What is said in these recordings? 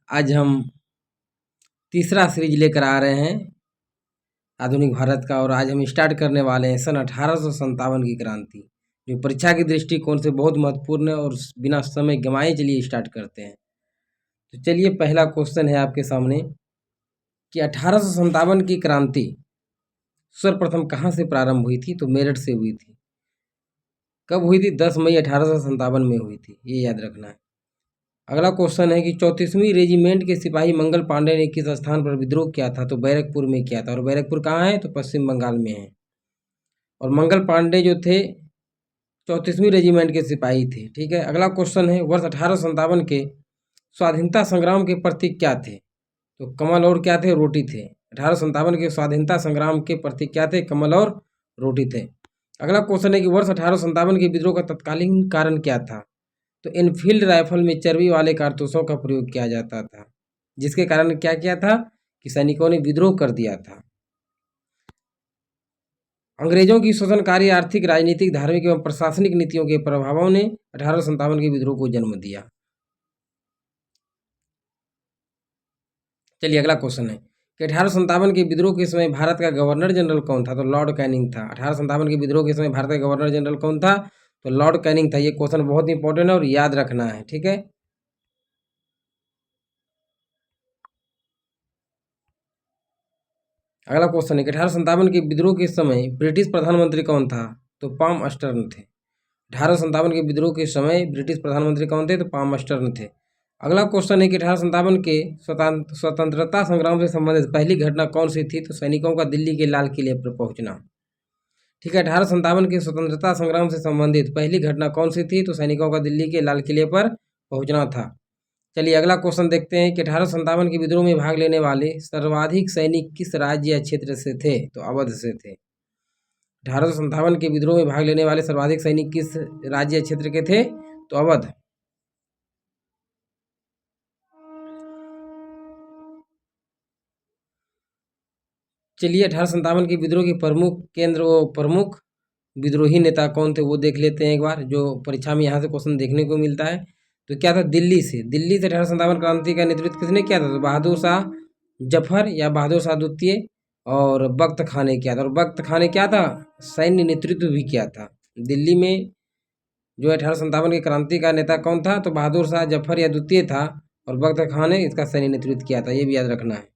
आज हम तीसरा सीरीज लेकर आ रहे हैं आधुनिक भारत का, और आज हम स्टार्ट करने वाले हैं सन 1857 की क्रांति, जो परीक्षा के दृष्टिकोण से बहुत महत्वपूर्ण है। और बिना समय गंवाए चलिए स्टार्ट करते हैं। तो चलिए, पहला क्वेश्चन है आपके सामने कि 1857 की क्रांति सर्वप्रथम कहाँ से प्रारंभ हुई थी? तो मेरठ से हुई थी। कब हुई थी? 10 मई 1857 में हुई थी, ये याद रखना है। अगला क्वेश्चन है कि 34वीं रेजिमेंट के सिपाही मंगल पांडे ने किस स्थान पर विद्रोह किया था? तो बैरकपुर में किया था। और बैरकपुर कहाँ है? तो पश्चिम बंगाल में है। और मंगल पांडे जो थे 34वीं रेजिमेंट के सिपाही थे। ठीक है। अगला क्वेश्चन है, वर्ष 1857 के स्वाधीनता संग्राम के प्रतीक क्या थे? तो कमल और क्या थे? रोटी थे। 1857 के स्वाधीनता संग्राम के प्रतीक क्या थे? कमल और रोटी थे। अगला क्वेश्चन है कि वर्ष 1857 के विद्रोह का तत्कालीन कारण क्या था? तो इनफील्ड राइफल में चर्बी वाले कारतूसों का प्रयोग किया जाता था, जिसके कारण क्या किया था कि सैनिकों ने विद्रोह कर दिया था। अंग्रेजों की शोषणकारी आर्थिक, राजनीतिक, धार्मिक एवं प्रशासनिक नीतियों के प्रभावों ने 1857 के विद्रोह को जन्म दिया। चलिए, अगला क्वेश्चन है कि 1857 के विद्रोह के समय भारत का गवर्नर जनरल कौन था? तो लॉर्ड कैनिंग था। 1857 के विद्रोह के समय भारत का गवर्नर जनरल कौन था? तो लॉर्ड कैनिंग था। ये क्वेश्चन बहुत इंपॉर्टेंट है और याद रखना है। ठीक है। अगला क्वेश्चन है कि 1857 के विद्रोह के समय ब्रिटिश प्रधानमंत्री कौन था? तो पाम अस्टर्न थे। 1857 के विद्रोह के समय ब्रिटिश प्रधानमंत्री कौन थे? तो पाम अस्टर्न थे। अगला क्वेश्चन है कि 1857 के स्वतंत्रता संग्राम से संबंधित पहली घटना कौन सी थी? तो सैनिकों का दिल्ली के लाल किले पर पहुंचना। ठीक है। 1857 के स्वतंत्रता संग्राम से संबंधित पहली घटना कौन सी थी? तो सैनिकों का दिल्ली के लाल किले पर पहुंचना था। चलिए, अगला क्वेश्चन देखते हैं कि 1857 के विद्रोह में भाग लेने वाले सर्वाधिक सैनिक किस राज्य या क्षेत्र से थे? तो अवध से थे। 1857 के विद्रोह में भाग लेने वाले सर्वाधिक सैनिक किस राज्य या क्षेत्र के थे? तो अवध। चलिए, 1857 के विद्रोह के प्रमुख केंद्र व प्रमुख विद्रोही नेता कौन थे वो देख लेते हैं एक बार, जो परीक्षा में यहाँ से क्वेश्चन देखने को मिलता है। तो क्या था? दिल्ली से 1857 क्रांति का नेतृत्व किसने किया था? तो बहादुर शाह जफर या बहादुर शाह द्वितीय और बख्त खां ने किया था। और बख्त खां ने क्या था? सैन्य नेतृत्व भी किया था। दिल्ली में जो 1857 की क्रांति का नेता कौन था? तो बहादुर शाह जफर या द्वितीय था, और बख्त खां ने इसका सैन्य नेतृत्व किया था। ये भी याद रखना है।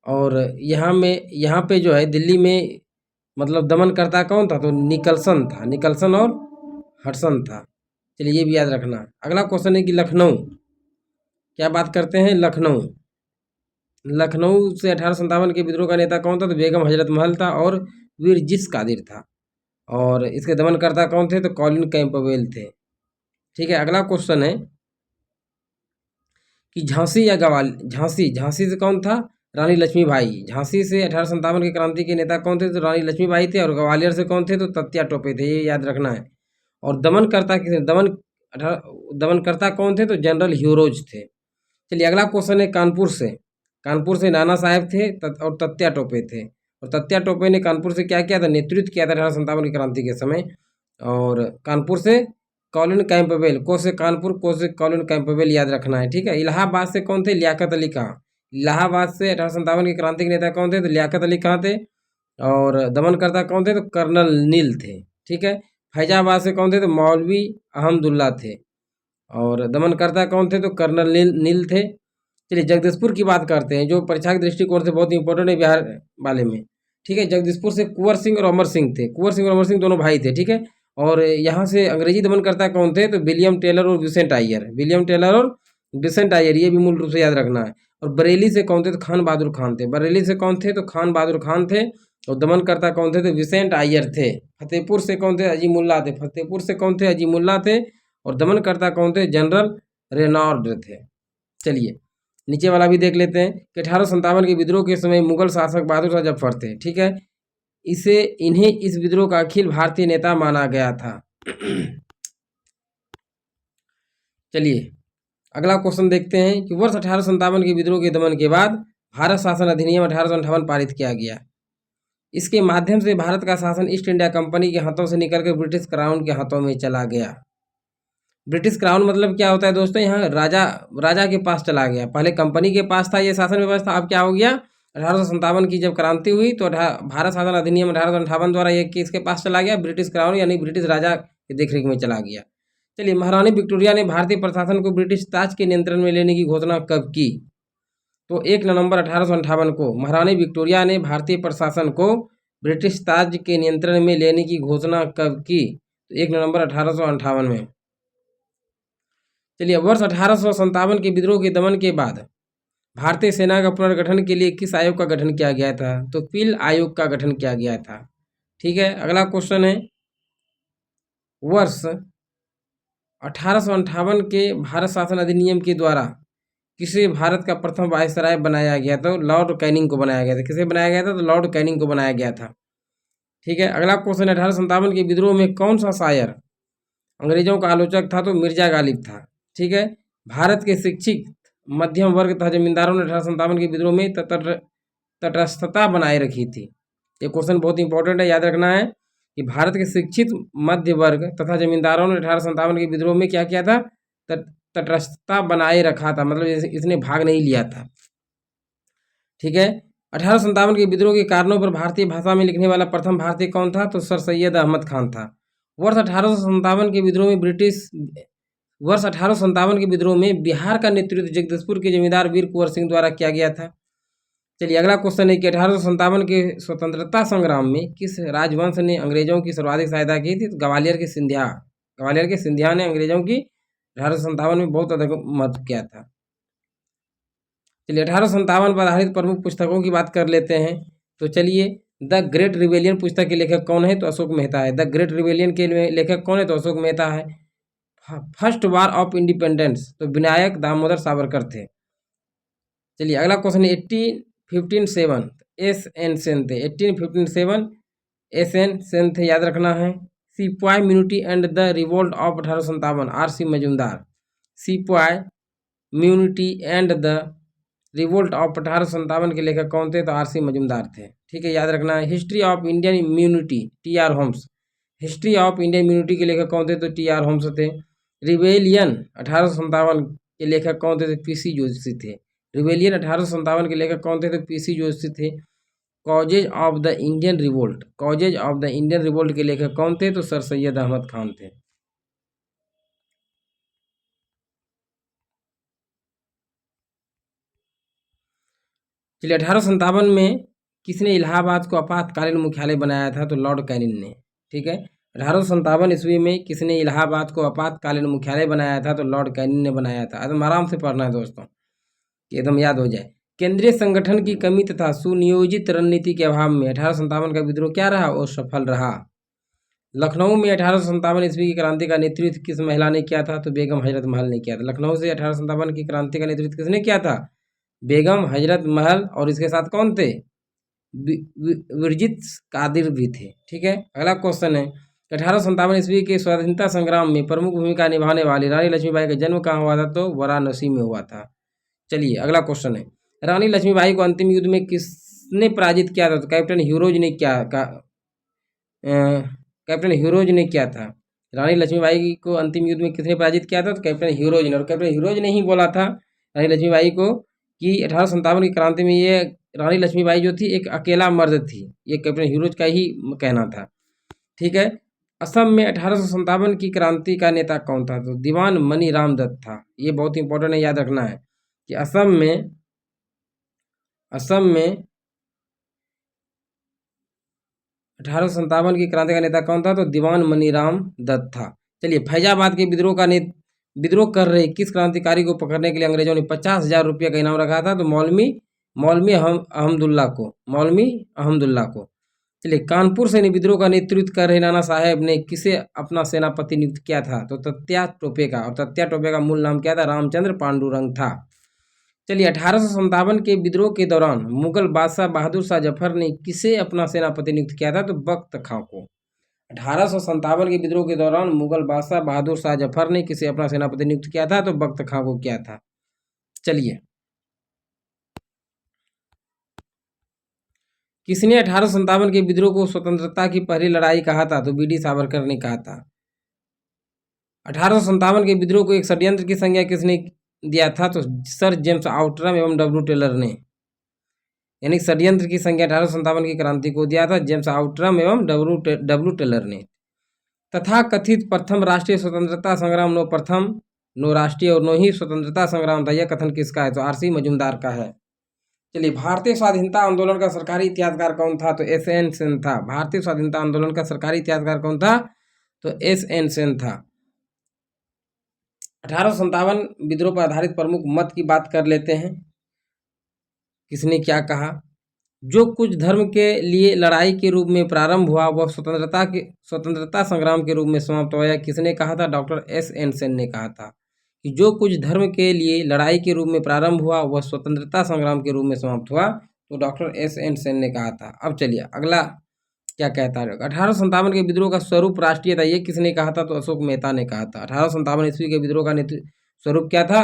और यहाँ पे जो है दिल्ली में मतलब दमनकर्ता कौन था? तो निकलसन था। निकलसन और हडसन था। चलिए, ये भी याद रखना। अगला क्वेश्चन है कि लखनऊ, क्या बात करते हैं? लखनऊ से 1857 के विद्रोह का नेता कौन था? तो बेगम हजरत महल था और वीर जिस कादिर था। और इसके दमनकर्ता कौन थे? तो कॉलिन कैंपबेल थे। ठीक है। अगला क्वेश्चन है कि झांसी से कौन था? रानी लक्ष्मीबाई। झांसी से 1857 की क्रांति के नेता कौन थे? तो रानी लक्ष्मीबाई थे। और ग्वालियर से कौन थे? तो तत्या टोपे थे। ये याद रखना है। और दमनकर्ता कौन थे? तो जनरल ह्यूरोज थे। चलिए, अगला क्वेश्चन है कानपुर से नाना साहेब थे और तत्या टोपे थे। और तत्या टोपे ने कानपुर से क्या किया था? नेतृत्व किया था 1857 की क्रांति के समय। और कानपुर से कॉलिन कैंपबेल, को से कानपुर, को से कॉलिन कैंपबेल, याद रखना है। ठीक है। इलाहाबाद से कौन थे? लियाकत अली खां। इलाहाबाद से 1857 की क्रांति के नेता कौन थे? तो लियाकत अली खां थे। और दमनकर्ता कौन थे? तो कर्नल नील थे। ठीक है। फैजाबाद से कौन थे? तो मौलवी अहमदुल्ला थे। और दमनकर्ता कौन थे? तो कर्नल नील थे। चलिए, जगदीशपुर की बात करते हैं, जो परीक्षा के दृष्टिकोण से बहुत इंपॉर्टेंट है बिहार वाले में। ठीक है। जगदीशपुर से कुंवर सिंह और अमर सिंह थे। कुंवर सिंह और अमर सिंह दोनों भाई थे। ठीक है। और यहाँ से अंग्रेजी दमनकर्ता कौन थे? तो विलियम टेलर और विसेंट आयर। ये भी मूल रूप से याद रखना है। और बरेली से कौन थे? तो खान बहादुर खान थे। बरेली से कौन थे? तो खान बहादुर खान थे। और दमनकर्ता कौन थे? तो विसेंट आयर थे। फतेहपुर से कौन थे? अजीमुल्ला थे। फतेहपुर से कौन थे? अजीमुल्ला थे। और दमनकर्ता कौन थे? जनरल रेनॉल्ड थे। चलिए, नीचे वाला भी देख लेते हैं कि 1857 के विद्रोह के समय मुगल शासक बहादुर शाह जफर थे। ठीक है। इन्हें इस विद्रोह का अखिल भारतीय नेता माना गया था। चलिए, अगला क्वेश्चन देखते हैं कि वर्ष 1857 के विद्रोह के दमन के बाद भारत शासन अधिनियम 1858 पारित किया गया। इसके माध्यम से भारत का शासन ईस्ट इंडिया कंपनी के हाथों से निकलकर ब्रिटिश क्राउन के हाथों में चला गया। ब्रिटिश क्राउन मतलब क्या होता है दोस्तों, यहाँ राजा राजा के पास चला गया। पहले कंपनी के पास था ये शासन व्यवस्था, अब क्या हो गया, 1857 की जब क्रांति हुई तो भारत शासन अधिनियम 1858 द्वारा ये किसके पास चला गया, ब्रिटिश क्राउन यानी ब्रिटिश राजा की देखरेख में चला गया। चलिए, महारानी विक्टोरिया ने भारतीय प्रशासन को ब्रिटिश ताज के नियंत्रण में लेने की घोषणा कब की? तो 1 नवंबर 1858 को महारानी विक्टोरिया ने भारतीय प्रशासन को ब्रिटिश ताज के नियंत्रण में लेने की घोषणा कब की? तो 1 नवंबर 1858 में। चलिए, वर्ष 1857 के विद्रोह के दमन के बाद भारतीय सेना का पुनर्गठन के लिए किस आयोग का गठन किया गया था? तो पील आयोग का गठन किया गया था। ठीक है, अगला क्वेश्चन है, वर्ष 1858 के भारत शासन अधिनियम के द्वारा किसे भारत का प्रथम वायसराय बनाया गया? तो लॉर्ड कैनिंग को बनाया गया था। किसे बनाया गया था? तो लॉर्ड कैनिंग को बनाया गया था। ठीक है, अगला क्वेश्चन है, 1857 के विद्रोह में कौन सा शायर अंग्रेजों का आलोचक था? तो मिर्जा गालिब था। ठीक है, भारत के शिक्षित मध्यम वर्ग तथा जमींदारों ने 1857 के विद्रोह में तटस्थता बनाए रखी थी। ये क्वेश्चन बहुत इंपॉर्टेंट है, याद रखना है कि भारत के शिक्षित मध्य वर्ग तथा जमींदारों ने 1857 के विद्रोह में क्या किया था? तटस्थता बनाए रखा था, मतलब इसने भाग नहीं लिया था। ठीक है, 1857 के विद्रोह के कारणों पर भारतीय भाषा में लिखने वाला प्रथम भारतीय कौन था? तो सर सैयद अहमद खान था। वर्ष 1857 के विद्रोह में बिहार का नेतृत्व जगदीशपुर के जमींदार वीर कुंवर सिंह द्वारा किया गया था। चलिए, अगला क्वेश्चन है कि 1857 के स्वतंत्रता संग्राम में किस राजवंश ने अंग्रेजों की सर्वाधिक सहायता की थी? तो ग्वालियर के सिंधिया ने अंग्रेजों की 1857 में बहुत अधिक मदद किया था। चलिए, 1857 पर आधारित प्रमुख पुस्तकों की बात कर लेते हैं। तो चलिए, द ग्रेट रिवेलियन पुस्तक के लेखक कौन है? तो अशोक मेहता है। द ग्रेट रिवेलियन के लेखक कौन है? तो अशोक मेहता है। फर्स्ट वार ऑफ इंडिपेंडेंस तो विनायक दामोदर सावरकर थे। चलिए, अगला क्वेश्चन 1857 एस.एन. सेन थे। 1857 एस.एन. सेन थे, याद रखना है। सिपाही mutiny and the revolt of 1857 R C. Majumdar. सिपाही mutiny and the revolt of 1857 के लेखक कौन थे? तो आर.सी. मजूमदार थे। ठीक है, याद रखना है। History of Indian immunity T R. Holmes. History of Indian immunity के लेखक कौन थे? तो टी.आर. होम्स थे। रिवेलियन 1857 के लेखक कौन थे? तो पी.सी. जोशी थे। रिवेलियन 1857 के लेखक कौन थे? तो पी.सी. जोशी थे। Causes of the Indian revolt के लेखक कौन थे? तो सर सैयद अहमद खान थे। चलिए, 1857 में किसने इलाहाबाद को आपातकालीन मुख्यालय बनाया था? तो लॉर्ड कैनिंग ने। ठीक है, 1857 ईस्वी में किसने इलाहाबाद को आपातकालीन मुख्यालय बनाया था? तो लॉर्ड कैनिंग ने बनाया था। एकदम आराम से पढ़ना है दोस्तों, एकदम याद हो जाए। केंद्रीय संगठन की कमी तथा सुनियोजित रणनीति के अभाव में 1857 का विद्रोह क्या रहा? वो सफल रहा। लखनऊ में 1857 ईस्वी की क्रांति का नेतृत्व किस महिला ने किया था? तो बेगम हजरत महल ने किया था। लखनऊ से 1857 की क्रांति का नेतृत्व किसने किया था? बेगम हजरत महल, और इसके साथ कौन थे? विरजित कादिर भी थे। ठीक है, अगला क्वेश्चन है, 1857 ईस्वी के स्वाधीनता संग्राम में प्रमुख भूमिका निभाने वाली रानी लक्ष्मीबाई का जन्म कहाँ हुआ था? तो वाराणसी में हुआ था। चलिए, अगला क्वेश्चन है, रानी लक्ष्मीबाई को अंतिम युद्ध में किसने पराजित किया था? तो कैप्टन ह्यूरोज ने किया था। रानी लक्ष्मीबाई को अंतिम युद्ध में किसने पराजित किया था? तो कैप्टन ह्यूरोज ने। और कैप्टन ह्यूरोज ने ही बोला था रानी लक्ष्मीबाई को कि 1857 की क्रांति में ये रानी लक्ष्मीबाई जो थी एक अकेला मर्द थी, ये कैप्टन ह्यूरोज का ही कहना था। ठीक है, असम में 1857 की क्रांति का नेता कौन था? तो दीवान मनी राम दत्त था। ये बहुत इंपॉर्टेंट है, याद रखना है कि असम में 1857 की क्रांति का नेता कौन था? तो दीवान मनीराम दत्त था। चलिए, फैजाबाद के विद्रोह कर रहे किस क्रांतिकारी को पकड़ने के लिए अंग्रेजों ने 50,000 रुपये का इनाम रखा था? तो मौलवी अहमदुल्ला को। चलिए, कानपुर से विद्रोह का नेतृत्व कर रहे नाना साहेब ने किसे अपना सेनापति नियुक्त किया था? तो तत्या टोपे का। और तत्या टोपे का मूल नाम क्या था? रामचंद्र पांडुरंग था। चलिए, 1857 के विद्रोह के दौरान मुगल बादशाह बहादुर शाह जफर ने किसे अपना सेनापति नियुक्त किया था? तो बख्त खां को। 1857 के विद्रोह के दौरान मुगल बादशाह बहादुर शाह जफर ने किसे अपना सेनापति नियुक्त किया था? तो बख्त खां को किया था। चलिए, किसने 1857 के विद्रोह को स्वतंत्रता की पहली लड़ाई कहा था? तो बी.डी. सावरकर ने कहा था। 1857 के विद्रोह को एक षड्यंत्र की संज्ञा किसने दिया था? तो सर जेम्स आउटरम एवं डब्ल्यू टेलर ने, यानी षड्यंत्र की संज्ञा 1857 की क्रांति को दिया था जेम्स आउटरम एवं डब्ल्यू टेलर ने। तथा कथित प्रथम राष्ट्रीय स्वतंत्रता संग्राम नो प्रथम नो राष्ट्रीय और नो ही स्वतंत्रता संग्राम था, यह कथन किसका है? तो आरसी मजूमदार का है। चलिए, भारतीय स्वाधीनता आंदोलन का सरकारी इतिहासकार कौन था? तो एस एन सेन था। भारतीय स्वाधीनता आंदोलन का सरकारी इतिहासकार कौन था? तो एस एन सेन था। 1857 विद्रोह पर आधारित प्रमुख मत की बात कर लेते हैं। किसने क्या कहा? जो कुछ धर्म के लिए लड़ाई के रूप में प्रारंभ हुआ वह स्वतंत्रता संग्राम के रूप में समाप्त हुआ, किसने कहा था? डॉक्टर एस एन सेन ने कहा था कि जो कुछ धर्म के लिए लड़ाई के रूप में प्रारंभ हुआ वह स्वतंत्रता संग्राम के रूप में समाप्त हुआ, तो डॉक्टर एस एन सेन ने कहा था। अब चलिए अगला क्या कहता है। 1857 के विद्रोह का स्वरूप राष्ट्रीय था, ये किसने कहा था? तो अशोक मेहता ने कहा था। 1857 ईस्वी के विद्रोह का स्वरूप क्या था?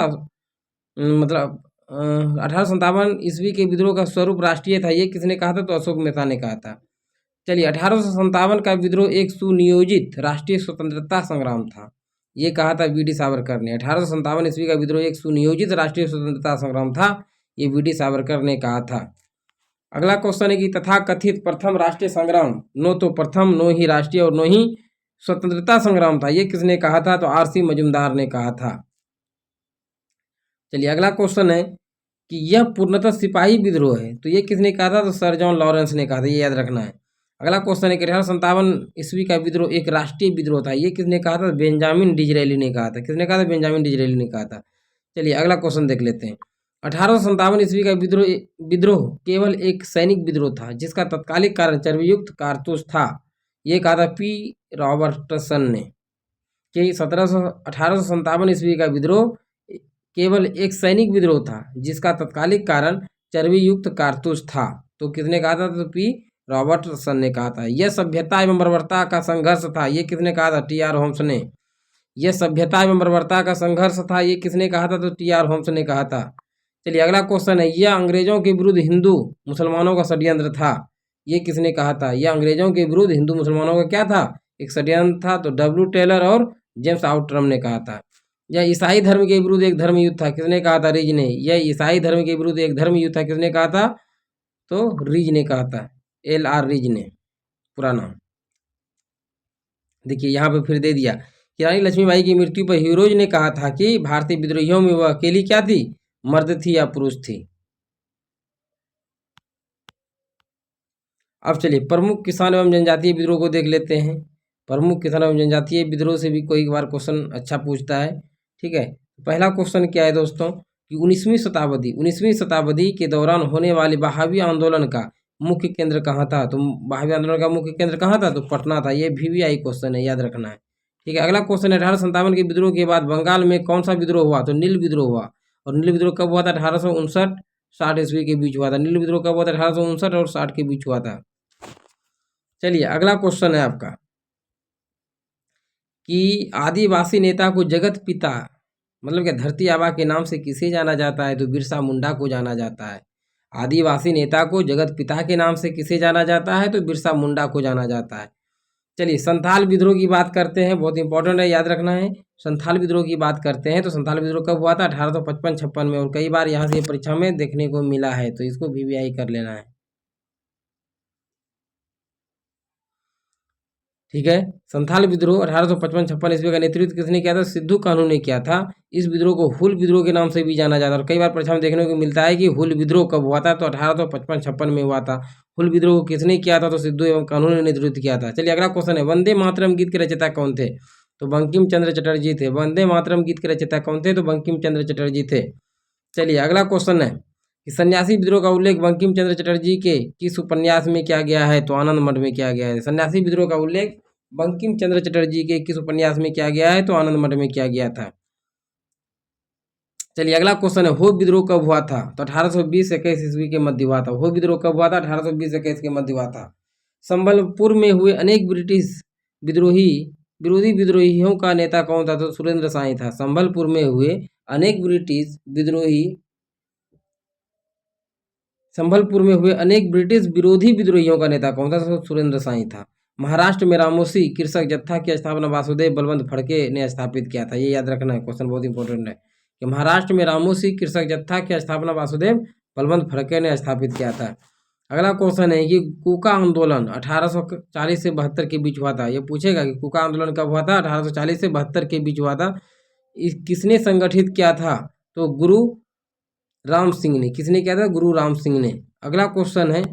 मतलब 1857 ईस्वी के विद्रोह का स्वरूप राष्ट्रीय था, ये किसने कहा था? तो अशोक मेहता ने कहा था। चलिए, 1857 का विद्रोह एक सुनियोजित राष्ट्रीय स्वतंत्रता संग्राम था, ये कहा था वी डी सावरकर ने। 1857 ईस्वी का विद्रोह एक सुनियोजित राष्ट्रीय स्वतंत्रता संग्राम था, ये वी डी सावरकर ने कहा था। अगला क्वेश्चन है कि तथा कथित प्रथम राष्ट्रीय संग्राम नो तो प्रथम नो ही राष्ट्रीय और नो ही स्वतंत्रता संग्राम था, ये किसने कहा था? तो आरसी मजूमदार ने कहा था। चलिए, अगला क्वेश्चन है कि यह पूर्णतः सिपाही विद्रोह है, तो ये किसने कहा था? तो सर जॉन लॉरेंस ने कहा था, ये याद रखना है। अगला क्वेश्चन है कि 1857 ईस्वी का विद्रोह एक राष्ट्रीय विद्रोह था, ये किसने कहा था? बेंजामिन डिजरेली ने कहा था। किसने कहा था? बेंजामिन डिजरेली ने कहा था। चलिए, अगला क्वेश्चन देख लेते हैं। 1857 ईस्वी का विद्रोह केवल एक सैनिक विद्रोह था जिसका तत्कालिक कारण चर्बीयुक्त कारतूस था, ये कहा था पी रॉबर्टसन ने। कि 1857 ईस्वी का विद्रोह केवल एक सैनिक विद्रोह था जिसका तत्कालिक कारण चर्बीयुक्त कारतूस था, तो किसने कहा था? तो पी रॉबर्टसन ने कहा था। यह सभ्यता एवं बर्बरता का संघर्ष था, ये किसने कहा था? टी आर होम्स ने। यह सभ्यता एवं बर्बरता का संघर्ष था, ये किसने कहा था? तो टी आर होम्स ने कहा था। चलिए, अगला क्वेश्चन है यह अंग्रेजों के विरुद्ध हिंदू मुसलमानों का षड्यंत्र था, ये किसने कहा था? यह अंग्रेजों के विरुद्ध हिंदू मुसलमानों का क्या था? एक षड्यंत्र था, तो डब्ल्यू टेलर और जेम्स आउटरम ने कहा था। यह ईसाई धर्म के विरुद्ध एक धर्म युद्ध था, किसने कहा था? रिज ने। यह ईसाई धर्म के विरुद्ध एक धर्म युद्ध था, किसने कहा था? तो रिज ने कहा था, एल आर रिज ने पूरा नाम। देखिए यहाँ पे फिर दे दिया कि रानी लक्ष्मीबाई की मृत्यु पर हीरोज ने कहा था कि भारतीय विद्रोहियों में वह अकेली क्या थी? मर्द थी या पुरुष थी। अब चलिए प्रमुख किसान एवं जनजातीय विद्रोह को देख लेते हैं। प्रमुख किसान एवं जनजातीय विद्रोह से भी कोई बार क्वेश्चन अच्छा पूछता है, ठीक है। पहला क्वेश्चन क्या है दोस्तों कि 19वीं शताब्दी के दौरान होने वाले बहावी आंदोलन का मुख्य केंद्र कहाँ था? तो बहावी आंदोलन का मुख्य केंद्र कहाँ था? तो पटना था। ये VVI क्वेश्चन है, याद रखना है, ठीक है। अगला क्वेश्चन है 1857 के विद्रोह के बाद बंगाल में कौन सा विद्रोह हुआ? तो नील विद्रोह हुआ। और नील विद्रोह कब हुआ था? 1859-60 ईस्वी के बीच हुआ था। नील विद्रोह कब हुआ था? 1859 और 60 के बीच हुआ था। चलिए, अगला क्वेश्चन है आपका कि आदिवासी नेता को जगत पिता मतलब क्या धरती आबा के नाम से किसे जाना जाता है? तो बिरसा मुंडा को जाना जाता है। आदिवासी नेता को जगत पिता के नाम से किसे जाना जाता है? तो बिरसा मुंडा को जाना जाता है। चलिए, संथाल विद्रोह की बात करते हैं, बहुत इंपॉर्टेंट है, याद रखना है। संथाल विद्रोह की बात करते हैं तो संथाल विद्रोह कब हुआ था? 1855-56 में। और कई बार यहाँ से परीक्षा में देखने को मिला है, तो इसको VVI कर लेना है, ठीक है। संथाल विद्रोह 1855-56 ईस्वी का नेतृत्व किसने किया था? सिद्धू कान्हू ने किया था। इस विद्रोह को हुल विद्रोह के नाम से भी जाना जाता है और कई बार परीक्षा में देखने को मिलता है कि हुल विद्रोह कब हुआ था? तो 1855-56 में हुआ था। हुल विद्रोह को किसने किया था? तो सिद्धू एवं कान्हू ने नेतृत्व किया था। चलिए, अगला क्वेश्चन है वंदे मातरम गीत के रचयिता कौन थे? तो बंकिम चंद्र चटर्जी थे। वंदे मातरम गीत के रचयिता कौन थे? तो बंकिम चंद्र चटर्जी थे। चलिए, अगला क्वेश्चन है कि सन्यासी विद्रोह का उल्लेख बंकिम चंद्र चटर्जी के किस उपन्यास में किया गया है? तो आनंद मठ में किया गया है। सन्यासी विद्रोह का उल्लेख बंकिम चंद्र चटर्जी के किस उपन्यास में किया गया है? तो आनंद मठ में किया गया था। चलिए, अगला क्वेश्चन है हो विद्रोह कब हुआ था? तो 1820-21 ईस्वी के मध्य हुआ था। हो विद्रोह कब हुआ था? 1820-21 के मध्य हुआ था। संबलपुर में हुए अनेक ब्रिटिश विरोधी विद्रोहियों का नेता कौन था? तो सुरेंद्र साई था। संबलपुर में हुए अनेक ब्रिटिश विरोधी विद्रोहियों का नेता कौन था? तो सुरेंद्र साई था। महाराष्ट्र में रामोसी कृषक जत्था की स्थापना वासुदेव बलवंत फड़के ने स्थापित किया था। ये याद रखना है, क्वेश्चन बहुत इंपॉर्टेंट है कि महाराष्ट्र में रामोसी कृषक जत्था की स्थापना वासुदेव बलवंत फड़के ने स्थापित किया था। अगला क्वेश्चन है कि कूका आंदोलन 1840 से 72 के बीच हुआ था। ये पूछेगा कि कूका आंदोलन कब हुआ था? 1840 से 72 के बीच हुआ था। किसने संगठित किया था? तो गुरु राम सिंह ने। किसने किया था? गुरु राम सिंह ने। अगला क्वेश्चन है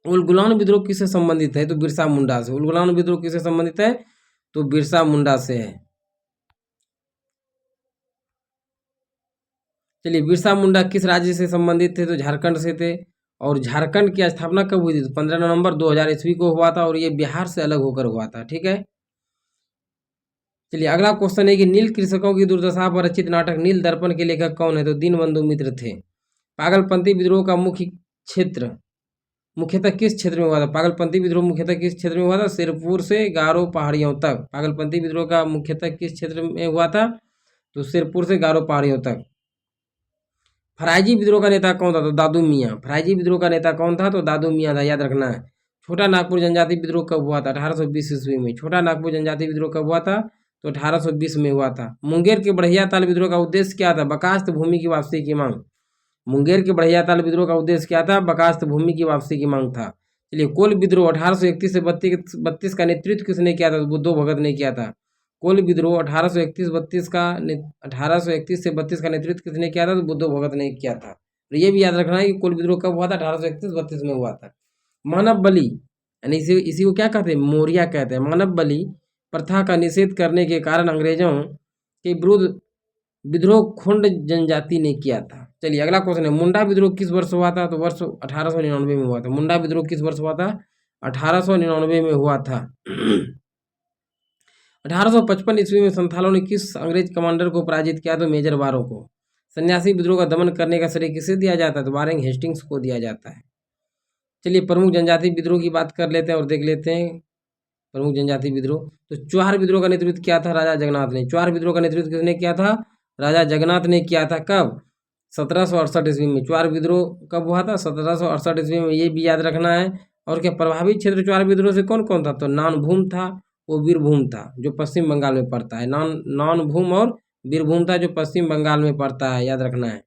उलगुलान विद्रोह किससे संबंधित है? तो बिरसा मुंडा से। उलगुलान विद्रोह किससे संबंधित है? तो बिरसा मुंडा से है। चलिए, बिरसा मुंडा किस राज्य से संबंधित थे? तो झारखंड से थे। और झारखंड की स्थापना कब हुई थी? तो 15 नवंबर 2000 ईस्वी को हुआ था और ये बिहार से अलग होकर हुआ था। ठीक है। चलिए, अगला क्वेश्चन है कि नील कृषकों की दुर्दशा पर रचित नाटक नील दर्पण के लेखक कौन है? तो दीनबंधु मित्र थे। पागलपंथी विद्रोह का मुख्य क्षेत्र मुख्यतः किस क्षेत्र में हुआ था? पागलपंथी विद्रोह मुख्यतः किस क्षेत्र में हुआ था? सिरपुर से गारो पहाड़ियों तक। पागलपंथी विद्रोह का मुख्यतः किस क्षेत्र में हुआ था? तो सिरपुर से गारो पहाड़ियों तक। फराइजी विद्रोह का नेता कौन था? तो दादू मियाँ। फराइजी विद्रोह का नेता कौन था? तो दादू मियाँ था, याद रखना है। छोटा नागपुर जनजाति विद्रोह कब हुआ था? 1820 ईस्वी में। छोटा नागपुर जनजाति विद्रोह कब हुआ था? तो 1820 में हुआ था। मुंगेर के बढ़िया ताल विद्रोह का उद्देश्य क्या था? बकास्त भूमि की वापसी की मांग। मुंगेर के बढ़िया ताल विद्रोह का उद्देश्य क्या था? बकास्त भूमि की वापसी की मांग था। चलिए, कोल विद्रोह 1831 से 32 का नेतृत्व किसने किया था? तो बुद्धो भगत ने किया था। कोल विद्रोह 1831 से 32 का नेतृत्व किसने किया था? तो बुद्धो भगत ने किया था। तो ये भी याद रखना है कि कोल विद्रोह कब हुआ था? 1831-32 में हुआ था। मानव बलि, यानी इसी को क्या कहते हैं? मौर्य कहते हैं। मानव बलि प्रथा का निषेध करने के कारण अंग्रेजों के विरुद्ध विद्रोह खोंड जनजाति ने किया था। चलिए, अगला क्वेश्चन है मुंडा विद्रोह किस वर्ष हुआ था? तो वर्ष 1899 में हुआ था। मुंडा विद्रोह किस वर्ष हुआ था? 1899 में हुआ था। 1855 ईस्वी में संथालों ने किस अंग्रेज कमांडर को पराजित किया? तो मेजर बारो को। सन्यासी विद्रोह का दमन करने का श्रेय किसे दिया जाता है? तो वारेन हेस्टिंग्स को दिया जाता है। चलिए, प्रमुख जनजाति विद्रोह की बात कर लेते हैं और देख लेते हैं प्रमुख जनजाति विद्रोह। तो चुहार विद्रोह का नेतृत्व किया था? राजा जगन्नाथ ने। चुहार विद्रोह का नेतृत्व किसने किया था? राजा जगन्नाथ ने किया था। कब? 1768 ईस्वी में। चुहार विद्रोह कब हुआ था? 1768 ईस्वी में। ये भी याद रखना है। और क्या प्रभावित क्षेत्र चुहार विद्रोह से कौन कौन था? तो नानभूम था, वो वीरभूम था जो पश्चिम बंगाल में पड़ता है। नानभूम और वीरभूम था जो पश्चिम बंगाल में पड़ता है, याद रखना है।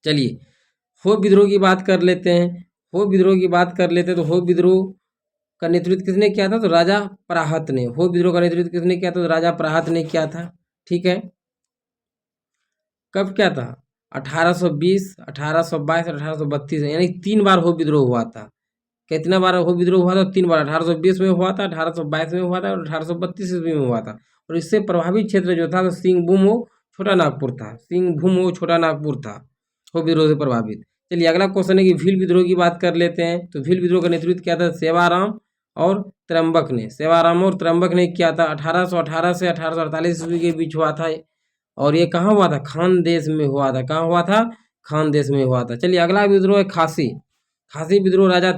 चलिए, हो विद्रोह की बात कर लेते हैं। हो विद्रोह की बात कर लेते हैं तो हो विद्रोह का नेतृत्व किसने किया था? तो राजा प्राहत ने। हो विद्रोह का नेतृत्व किसने किया था? तो राजा प्राहत ने किया था। ठीक है। कब क्या था? 1820, 1822 और 1832, यानी 3 बार हो विद्रोह हुआ था। कितना बार हो विद्रोह हुआ था? 3 बार। 1820 में हुआ था, 1822 में हुआ था और 1832 ईस्वी में हुआ था। और इससे प्रभावित क्षेत्र जो था तो सिंहभूम हो छोटा नागपुर था। सिंहभूम हो छोटा नागपुर था हो विद्रोह से प्रभावित। चलिए, अगला क्वेश्चन है कि भील विद्रोह की बात कर लेते हैं। तो भील विद्रोह का नेतृत्व किया था सेवाराम और त्र्यंबक ने। सेवाराम और त्र्यंबक ने किया था। 1818 से 1848 ईस्वी के बीच हुआ था। और ये कहाँ हुआ था? खानदेश में हुआ था। कहाँ हुआ था? खानदेश में हुआ था। चलिए, अगला विद्रोह है खासी। खासी विद्रोह राजा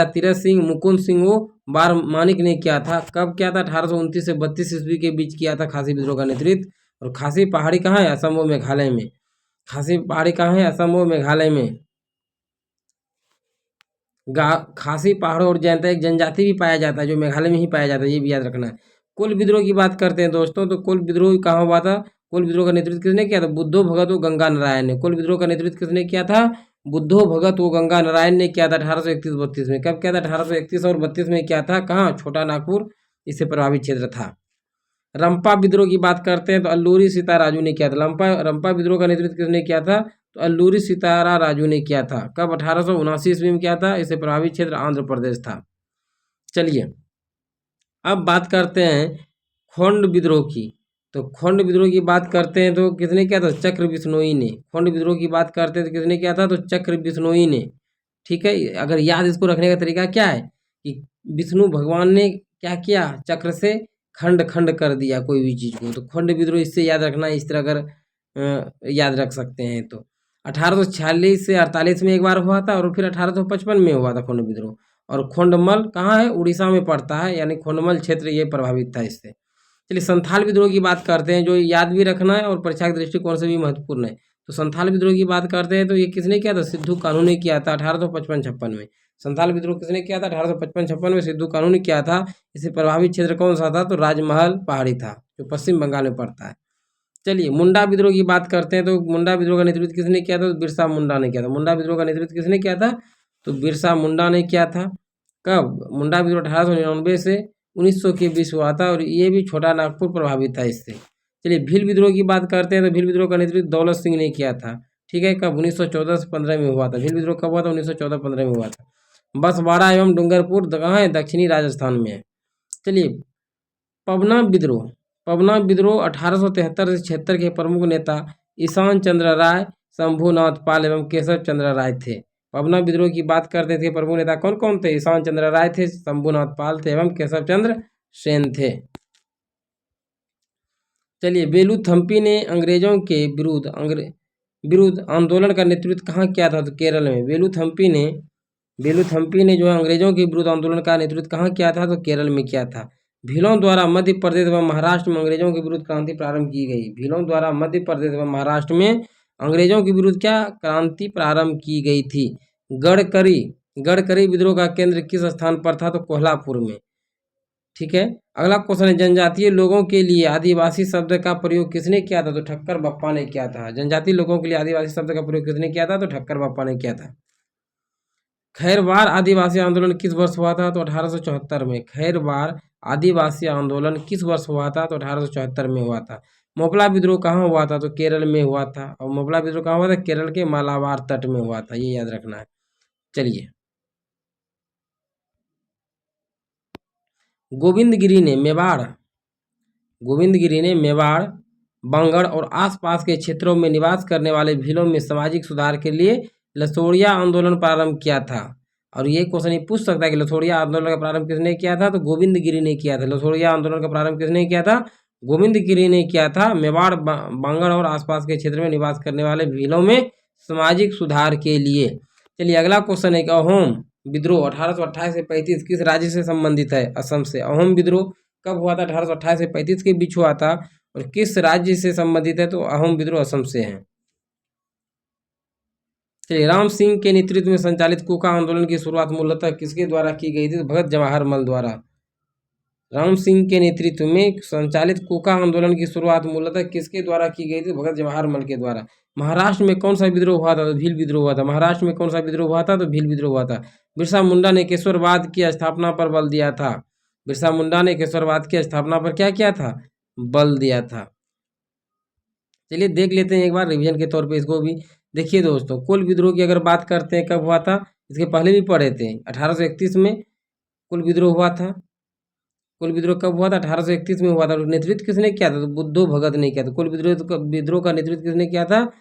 तीरथ सिंह मुकुंद सिंह वो बार मानिक ने किया था। कब किया था? 1829 से 32 ईस्वी के बीच किया था खासी विद्रोह का नेतृत्व। और खासी पहाड़ी कहाँ है? असम व मेघालय में। खासी पहाड़ी कहाँ है? असम व मेघालय में। खासी पहाड़ों और जैनता एक जनजाति भी पाया जाता है जो मेघालय में ही पाया जाता है, ये भी याद रखना है। कोल विद्रोह की बात करते हैं दोस्तों। तो कोल विद्रोह कहाँ हुआ था? कोल विद्रोह का नेतृत्व किसने किया था? बुद्धो भगत व गंगा नारायण ने। कोल विद्रोह का नेतृत्व किसने किया था? बुद्धो भगत व गंगा नारायण ने किया था 1831-32 में। कब किया था? 1831 और 32 में किया था। कहाँ? छोटा नागपुर इससे प्रभावित क्षेत्र था। रंपा विद्रोह की बात करते हैं तो अल्लूरी सीता राजू ने किया था। रंपा विद्रोह का नेतृत्व किसने किया था? तो अल्लूरी सीतारा राजू ने किया था। कब? 1879 ईस्वी में किया था। इससे प्रभावित क्षेत्र आंध्र प्रदेश था। चलिए, अब बात करते हैं खोंड विद्रोह की। तो खोंड विद्रोह की बात करते हैं तो किसने किया था? चक्र बिश्नोई ने। खोंड विद्रोह की बात करते हैं तो किसने किया था? तो चक्र बिश्नोई ने। ठीक है। अगर याद इसको रखने का तरीका क्या है कि विष्णु भगवान ने क्या किया? चक्र से खंड खंड कर दिया कोई भी चीज को। तो खोंड विद्रोह इससे याद रखना है। इस तरह अगर याद रख सकते हैं तो 1846 से 48 में एक बार हुआ था और फिर 1855 में हुआ था खोंड विद्रोह। और खोंडमल कहाँ है? उड़ीसा में पड़ता है, यानी खोंडमल क्षेत्र ये प्रभावित था इससे। चलिए, संथाल विद्रोह की बात करते हैं जो याद भी रखना है और परीक्षा के दृष्टिकोण से भी महत्वपूर्ण है। तो संथाल विद्रोह की बात करते हैं तो ये किसने किया था? सिद्धू कान्हू ने किया था 1855-56 में। संथाल विद्रोह किसने किया था? 1855-56 में सिद्धू कानू ने किया था। इससे प्रभावित क्षेत्र कौन सा था? तो राजमहल पहाड़ी था, जो पश्चिम बंगाल में पड़ता है। चलिए मुंडा विद्रोह की बात करते हैं, तो मुंडा विद्रोह का नेतृत्व किसने किया था? तो बिरसा मुंडा ने किया था। मुंडा विद्रोह का नेतृत्व किसने किया था? तो बिरसा मुंडा ने किया था। कब? मुंडा विद्रोह 1899 से 1900 के बीच हुआ था, और ये भी छोटा नागपुर प्रभावित था इससे। चलिए भील विद्रोह की बात करते हैं, तो भील विद्रोह का नेतृत्व दौलत सिंह ने किया था। ठीक है, कब? 1914 से 15 में हुआ था। भील विद्रोह कब हुआ था? 1914-15 में हुआ था। बसवाड़ा एवं डूंगरपुर कहाँ है? दक्षिणी राजस्थान में है। चलिए पवना विद्रोह, पवना विद्रोह 1873 से 76 के प्रमुख नेता ईशान चंद्र राय, शंभुनाथ पाल एवं केशव चंद्र राय थे। पवना विद्रोह की बात करते थे, प्रमुख नेता कौन कौन थे? ईशान चंद्र राय थे, शंभुनाथ पाल थे एवं केशव चंद्र सेन थे। चलिए बेलूथम्पी ने अंग्रेजों के विरुद्ध आंदोलन का नेतृत्व कहाँ किया था? तो केरल में। बेलूथम्पी ने जो है अंग्रेजों के विरुद्ध आंदोलन का नेतृत्व कहाँ किया था? तो केरल में किया था। भीलों द्वारा मध्य प्रदेश व महाराष्ट्र में अंग्रेजों के विरुद्ध क्रांति प्रारंभ की गई। भीलों द्वारा मध्य प्रदेश व महाराष्ट्र में अंग्रेजों के विरुद्ध क्या क्रांति प्रारंभ की गई थी? गडकरी विद्रोह का केंद्र किस स्थान पर था? तो कोल्हापुर में। ठीक है, अगला क्वेश्चन है, जनजातीय लोगों के लिए आदिवासी शब्द का प्रयोग किसने किया था? तो ठक्कर बप्पा ने किया था। जनजातीय लोगों के लिए आदिवासी शब्द का प्रयोग किसने किया था? तो ठक्कर बप्पा ने किया था। खैरवार आदिवासी आंदोलन किस वर्ष हुआ था? तो 1874 में। खैरवार आदिवासी आंदोलन किस वर्ष हुआ था? तो 1874 में हुआ था। मोपला विद्रोह कहाँ हुआ था? तो केरल में हुआ था। और मोपला विद्रोह कहाँ हुआ था? केरल के मालाबार तट में हुआ था, ये याद रखना है। चलिए गोविंदगिरी ने मेवाड़, बांगड़ और आसपास के क्षेत्रों में निवास करने वाले भीलों में सामाजिक सुधार के लिए लसोड़िया आंदोलन प्रारंभ किया था। और ये क्वेश्चन ये पूछ सकता है कि लसोड़िया आंदोलन का प्रारंभ किसने किया था? तो गोविंदगिरी ने किया था। लसोड़िया आंदोलन का प्रारंभ किसने किया था? गोविंदगिरी ने किया था। मेवाड़, बांगड़ और आसपास के क्षेत्र में निवास करने वाले भीलों में सामाजिक सुधार के लिए। चलिए अगला क्वेश्चन है कि अहोम विद्रोह 1828 से 35 किस राज्य से संबंधित है? असम से। अहोम विद्रोह कब हुआ था? 1828 से 35 के बीच हुआ था। और किस राज्य से संबंधित है? तो अहोम विद्रोह असम से है। चलिए राम सिंह के नेतृत्व में संचालित कूका आंदोलन की शुरुआत मूलतः किसके द्वारा की गई थी? तो भगत जवाहर मल द्वारा। राम सिंह के नेतृत्व में संचालित कूका आंदोलन की शुरुआत मूलतः किसके द्वारा की गई थी? भगत जवाहर मल के द्वारा। महाराष्ट्र में कौन सा विद्रोह हुआ था? तो भील विद्रोह हुआ था। महाराष्ट्र में कौन सा विद्रोह हुआ था? तो भील विद्रोह हुआ था। बिरसा मुंडा ने केशवरवाद की स्थापना पर बल दिया था। बिरसा मुंडा ने केशवरवाद की स्थापना पर क्या किया था? बल दिया था। चलिए देख लेते हैं एक बार रिवीजन के तौर पे इसको भी। देखिए दोस्तों, कुल विद्रोह की अगर बात करते हैं कब हुआ था, इसके पहले भी पढ़े थे। 1831 में कुल विद्रोह हुआ था। कुल विद्रोह कब हुआ था? 1831 में हुआ था। नेतृत्व किसने किया था? तो बुद्धो भगत ने किया था। कुल विद्रोह का नेतृत्व किसने किया था?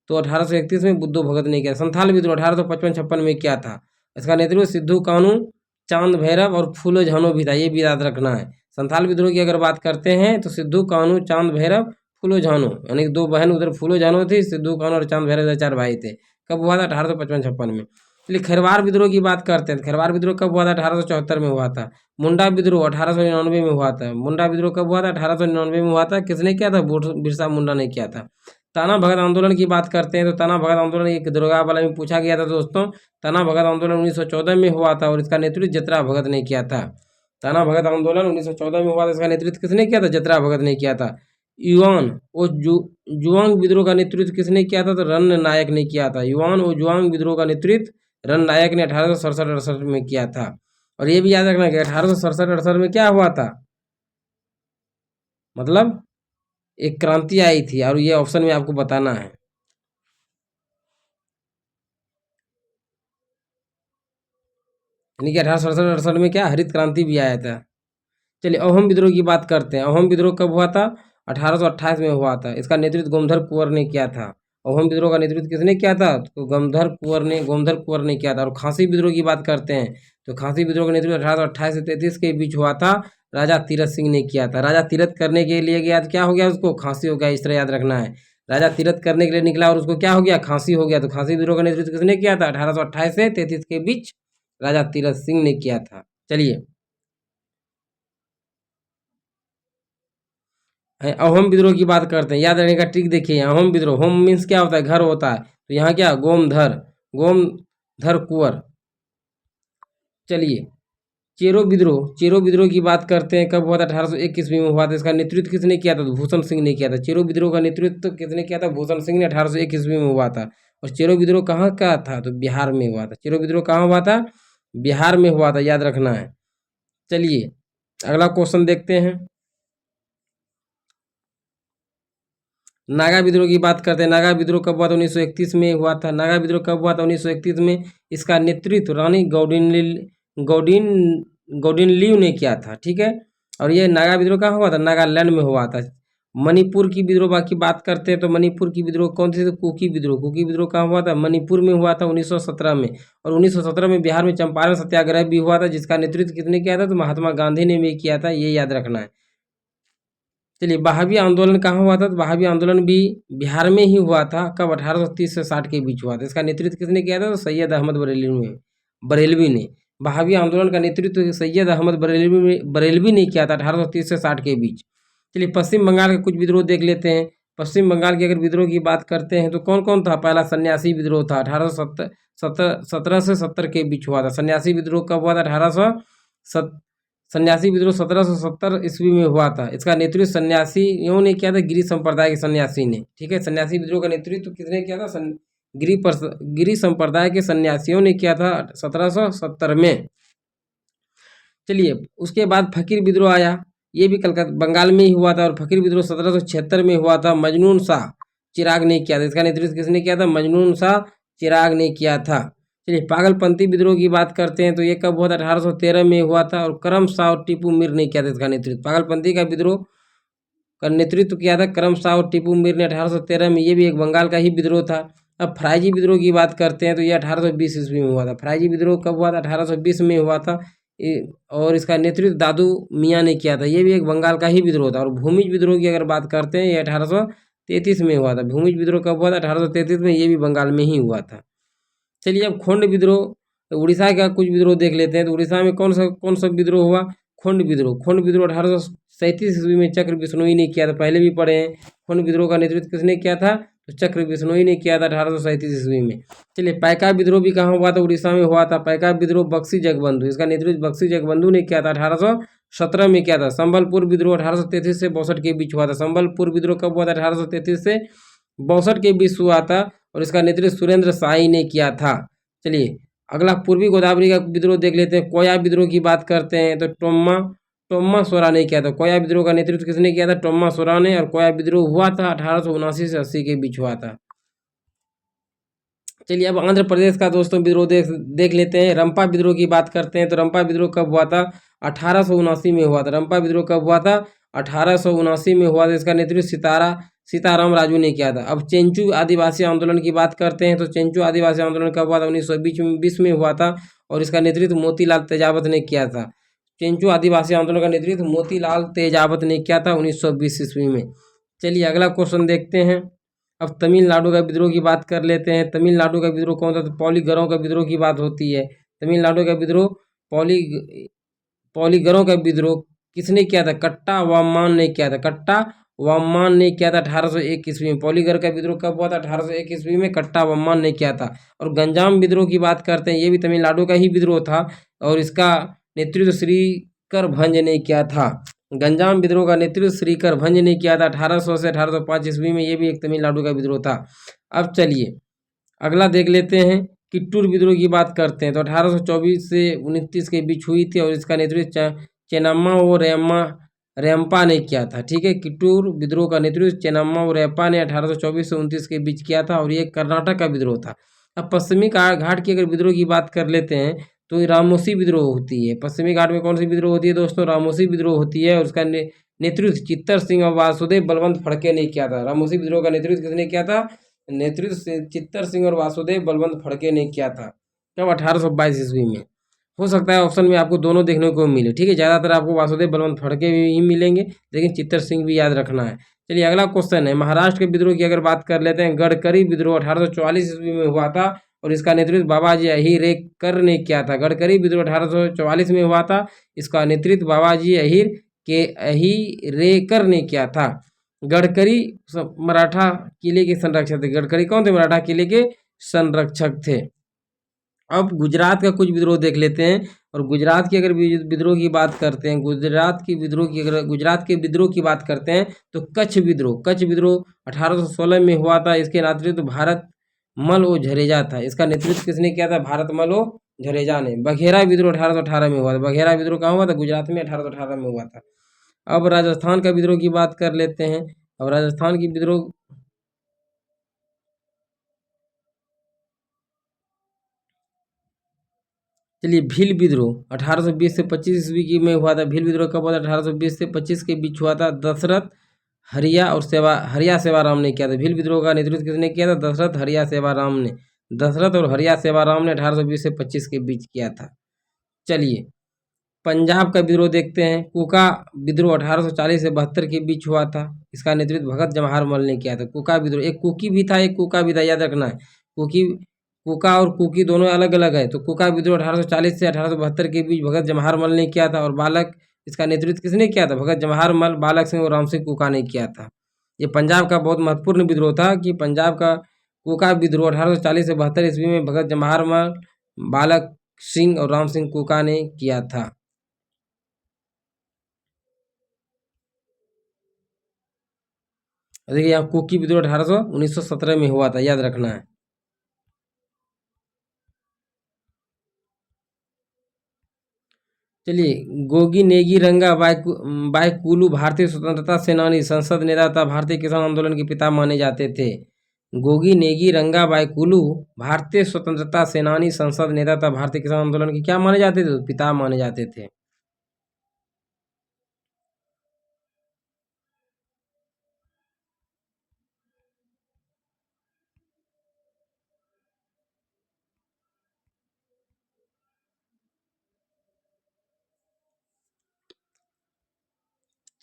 तो 1831 में बुद्धो भगत ने किया। संथाल विद्रोह 1855-56 में किया था। इसका नेतृत्व सिद्धू कानू, चांद भैरव और फूलो झानो भी था, ये भी याद रखना है। संथाल विद्रोह की अगर बात करते हैं तो सिद्धू कानू, चांद भैरव, फूलो झानो, यानी दो बहन उधर फूलो झानो थी, सिद्धू कानू और चांद भैरव 4 भाई थे। कब हुआ था? 1855-56 में। चलिए खैरवार विद्रोह की बात करते हैं। खैरवार विद्रोह कब हुआ था? 1874 में हुआ था। मुंडा विद्रोह 1899 में हुआ था। मुंडा विद्रोह कब हुआ था? 1899 में हुआ था। किसने किया था? बिरसा मुंडा ने किया था। ताना भगत आंदोलन की बात करते हैं तो ताना भगत आंदोलन एक दुर्गा वाला में पूछा गया था दोस्तों। ताना भगत आंदोलन 1914 में हुआ था और इसका नेतृत्व जतरा भगत ने किया था। ताना भगत आंदोलन 1914 में हुआ था, इसका नेतृत्व किसने किया था? जतरा भगत ने किया था। युआन और जुआंग विद्रोह का नेतृत्व किसने किया था? तो रन नायक ने किया था। युआन और जुआंग विद्रोह का नेतृत्व रन नायक ने 1867-68 में किया था। और ये भी याद रखना कि 1867-68 में क्या हुआ था? मतलब एक क्रांति आई थी, और ये ऑप्शन में आपको बताना है। यानी कि 1867-68 में क्या हरित क्रांति भी आया था। चलिए अहोम विद्रोह की बात करते हैं। अहोम विद्रोह कब हुआ था? 1828 में हुआ था। इसका नेतृत्व गोमधर कुंवर ने किया था। अहोम विद्रोह का नेतृत्व किसने किया था? तो गोमधर कुंवर ने किया था। और खांसी विद्रोह की बात करते हैं तो खांसी विद्रोह का नेतृत्व 1828 से 33 के बीच हुआ था। राजा तीरथ सिंह ने किया था। राजा तीरथ करने के लिए गया तो क्या हो गया? उसको खांसी हो गया। इस तरह याद रखना है। राजा तीरथ करने के लिए निकला और उसको क्या हो गया? खांसी हो गया। तो खांसी विद्रोह का नेतृत्व किसने किया था? 1828 से 33 के बीच राजा तीरथ सिंह ने किया था। चलिए अहोम विद्रोह की बात करते हैं। याद रखने का ट्रिक देखिए, अहोम विद्रोह, होम मीन्स क्या होता है? घर होता है। तो यहाँ क्या? गोमधर कुंवर। चलिए, चेरो विद्रोह की बात करते हैं, कब हुआ था? 1801 ईस्वी में हुआ था। इसका नेतृत्व किसने किया था? तो भूषण सिंह ने किया था। चेरो विद्रोह का नेतृत्व किसने किया था? भूषण सिंह ने 1801 ईस्वी में हुआ था। और चेरो विद्रोह कहाँ का था? तो बिहार में हुआ था। चेरो विद्रोह कहाँ हुआ था? बिहार में हुआ था, याद रखना है। चलिए अगला क्वेश्चन देखते हैं। नागा विद्रोह की बात करते हैं। नागा विद्रोह कब हुआ था? 1931 में हुआ था। नागा विद्रोह कब हुआ था? 1931 में। इसका नेतृत्व रानी गौडिन गौडिनलीव ने किया था, ठीक है। और ये नागा विद्रोह कहाँ हुआ था? नागालैंड में हुआ था। मणिपुर की विद्रोह की बात करते हैं तो मणिपुर की विद्रोह कौन सी थी? कुकी विद्रोह। कुकी विद्रोह कहाँ हुआ था? मणिपुर में हुआ था 1917 में। और 1917 में बिहार में चंपारण सत्याग्रह भी हुआ था, जिसका नेतृत्व किसने किया था? तो महात्मा गांधी ने भी किया था, ये याद रखना है। चलिए, बहावी आंदोलन कहाँ हुआ था? तो बहावी आंदोलन भी बिहार में ही हुआ था। कब? 1830 से 60 के बीच हुआ था। इसका नेतृत्व किसने किया था? तो सैयद अहमद बरेलवी ने। बहावी आंदोलन का नेतृत्व सैयद अहमद बरेलवी ने किया था 1830 से 60 के बीच। चलिए, पश्चिम बंगाल के कुछ विद्रोह देख लेते हैं। पश्चिम बंगाल के अगर विद्रोह की बात करते हैं तो कौन कौन था? पहला सन्यासी विद्रोह था, 1817 से 70 के बीच हुआ था। सन्यासी विद्रोह कब हुआ था? 1800 सन्यासी विद्रोह 1770 ईस्वी में हुआ था। इसका नेतृत्व सन्यासियों ने किया था, गिरी संप्रदाय के सन्यासी ने, ठीक है। सन्यासी विद्रोह का नेतृत्व किसने किया था? गिरी संप्रदाय के सन्यासियों ने किया था 1770 में। चलिए, उसके बाद फकीर विद्रोह आया। ये भी कलकत्ता बंगाल में ही हुआ था। और फकीर विद्रोह 1776 में हुआ था। मजनून शाह चिराग ने किया था। इसका नेतृत्व किसने किया था? मजनून शाह चिराग ने किया था। चलिए, पागलपंथी विद्रोह की बात करते हैं तो ये कब हुआ था? 1813 में हुआ था। और करम शाह और टीपू मीर ने किया था इसका नेतृत्व। पागलपंथी का विद्रोह का नेतृत्व किया था करम शाह और टीपू मीर ने 1813 में। ये भी एक बंगाल का ही विद्रोह था। अब फराइजी विद्रोह की बात करते हैं तो ये 1820 ईस्वी में हुआ था। फराइजी विद्रोह कब हुआ था? 1820 में हुआ था। और इसका नेतृत्व दादू मियाँ ने किया था। ये भी एक बंगाल का ही विद्रोह था। और भूमिज विद्रोह की अगर बात करते हैं, ये 1833 में हुआ था। भूमिज विद्रोह कब हुआ था? 1833 में। ये भी बंगाल में ही हुआ था। चलिए, अब खोंड विद्रोह, तो उड़ीसा का कुछ विद्रोह देख लेते हैं। तो उड़ीसा में कौन सा विद्रोह हुआ? खोंड विद्रोह। खोंड विद्रोह 1837 ईस्वी में चक्र बिश्नोई ने किया था, पहले भी पढ़े हैं। खोंड विद्रोह का नेतृत्व किसने किया था? तो चक्र बिश्नोई ने किया था 1837 ईस्वी में। चलिए, पैका विद्रोह भी कहाँ हुआ था? उड़ीसा में हुआ था। पैका विद्रोह बक्सी जगबंधु, इसका नेतृत्व बक्सी जगबंधु ने किया था, 1817 में किया था। संबलपुर विद्रोह 1833 से 62 के बीच हुआ था। संबलपुर विद्रोह कब हुआ था? 1833 से 62 के बीच हुआ था। और इसका नेतृत्व सुरेंद्र शाही ने किया था। चलिए, अगला पूर्वी गोदावरी का विद्रोह देख लेते हैं। कोया विद्रोह की बात करते हैं तो टोम्मा सोरा ने किया था। कोया विद्रोह का नेतृत्व किसने किया था? टोम्मा सोरा ने। और कोया विद्रोह हुआ था 1879 से 80 के बीच हुआ था। चलिए, अब आंध्र प्रदेश का दोस्तों विद्रोह देख लेते हैं। रंपा विद्रोह की बात करते हैं तो रंपा विद्रोह कब हुआ था? 1879 में हुआ था। रंपा विद्रोह कब हुआ था? 1879 में हुआ था। इसका नेतृत्व सीताराम राजू ने किया था। अब चेंचू आदिवासी आंदोलन की बात करते हैं तो चेंचू आदिवासी आंदोलन कब हुआ था? 1920 में हुआ था। और इसका नेतृत्व मोतीलाल तेजावत ने किया था। चेंचू आदिवासी आंदोलन का नेतृत्व मोतीलाल तेजावत ने किया था 1920 ईस्वी में। चलिए, अगला क्वेश्चन देखते हैं। अब तमिलनाडु का विद्रोह की बात कर लेते हैं। तमिलनाडु का विद्रोह कौन सा? तो पॉलीगरों का विद्रोह की बात होती है। तमिलनाडु का विद्रोह पॉली पॉलीगरों का विद्रोह किसने किया था? कट्टा वामन ने किया था। कट्टा वामन ने किया था 1801 ईस्वी में। पॉलीगर का विद्रोह कब हुआ था? 1801 ईस्वी में कट्टा वामन ने किया था। और गंजाम विद्रोह की बात करते हैं, ये भी तमिलनाडु का ही विद्रोह था। और इसका नेतृत्व श्रीकर भंज ने किया था। गंजाम विद्रोह का नेतृत्व श्रीकर भंज ने किया था 1800 से 1805 ईस्वी में। ये भी एक तमिलनाडु का विद्रोह था। अब चलिए, अगला देख लेते हैं। किट्टूर विद्रोह की बात करते हैं तो 1824 से 29 के बीच हुई थी। और इसका नेतृत्व चेन्नम्मा और रेम्पा ने किया था, ठीक है। किट्टूर विद्रोह का नेतृत्व चेन्नम्मा और रेप्पा ने 1824 से 29 के बीच किया था। और ये कर्नाटक का विद्रोह था। अब पश्चिमी घाट की अगर विद्रोह की बात कर लेते हैं तो रामोसी विद्रोह होती है। पश्चिमी घाट में कौन सी विद्रोह होती है दोस्तों? रामोसी विद्रोह होती है। और उसका नेतृत्व चित्तर सिंह और वासुदेव बलवंत फड़के ने किया था। रामोसी विद्रोह का नेतृत्व किसने किया था? नेतृत्व चित्तर सिंह और वासुदेव बलवंत फड़के ने किया था। कब? 1822 ईस्वी में। हो सकता है ऑप्शन में आपको दोनों देखने को मिले, ठीक है। ज़्यादातर आपको वासुदेव बलवंत फड़के ही मिलेंगे, लेकिन चित्तर सिंह भी याद रखना है। चलिए, अगला क्वेश्चन है। महाराष्ट्र के विद्रोह की अगर बात कर लेते हैं। गडकरी विद्रोह 1844 ईस्वी में हुआ था। और इसका नेतृत्व बाबाजी अहिरेकर ने किया था। गडकरी विद्रोह 1844 में हुआ था। इसका नेतृत्व बाबाजी अहिरेकर ने किया था। गडकरी मराठा किले के संरक्षक थे। गडकरी कौन थे? मराठा किले के संरक्षक थे। अब गुजरात का कुछ विद्रोह देख लेते हैं। और गुजरात की अगर विद्रोह की बात करते हैं, गुजरात के विद्रोह की बात करते हैं तो कच्छ विद्रोह 1816 में हुआ था। इसके नेतृत्व भारत मल ओ झरेजा था। इसका नेतृत्व किसने किया था? भारत मल ओ झरेजा ने। बघेरा विद्रोह 1818 में हुआ था। बघेरा विद्रोह कहाँ हुआ था? गुजरात में 1818 में हुआ था। अब राजस्थान का विद्रोह की बात कर लेते हैं। अब राजस्थान की विद्रोह, चलिए, भील विद्रोह 1820 से 25 ईस्वी की में हुआ था। भील विद्रोह कब हुआ था? 1820 से 25 के बीच हुआ था। दशरथ हरिया सेवाराम ने किया था। भील विद्रोह का नेतृत्व किसने किया था? दशरथ हरिया सेवाराम ने। दशरथ और हरिया सेवाराम ने 1820 से 25 के बीच किया था। चलिए, पंजाब का विद्रोह देखते हैं। कुका विद्रोह 1840 से 72 के बीच हुआ था। इसका नेतृत्व भगत जवाहर मल ने किया था। कुका विद्रोह, एक कुकी भी था, एक कुका भी था, याद रखना है। कुकी कुका और कुकी दोनों अलग अलग है। तो कुका विद्रोह 1840 से 1872 के बीच भगत जवाहर मल ने किया था। और बालक, इसका नेतृत्व किसने किया था? भगत जवाहर मल, बालक सिंह और राम सिंह कुका ने किया था। ये पंजाब का बहुत महत्वपूर्ण विद्रोह था कि पंजाब का कुका विद्रोह 1840 से 72 ईस्वी में भगत जवाहर मल, बालक सिंह और राम सिंह कुका ने किया था। देखिए यहाँ कुकी विद्रोह 1917 में हुआ था, याद रखना है। चलिए, गोगी नेगी रंगा बायकुलू भारतीय स्वतंत्रता सेनानी, संसद नेता था, भारतीय किसान आंदोलन के पिता माने जाते थे। गोगी नेगी रंगा बायकुलू भारतीय स्वतंत्रता सेनानी, संसद नेता था, भारतीय किसान आंदोलन के क्या माने जाते थे? पिता माने जाते थे।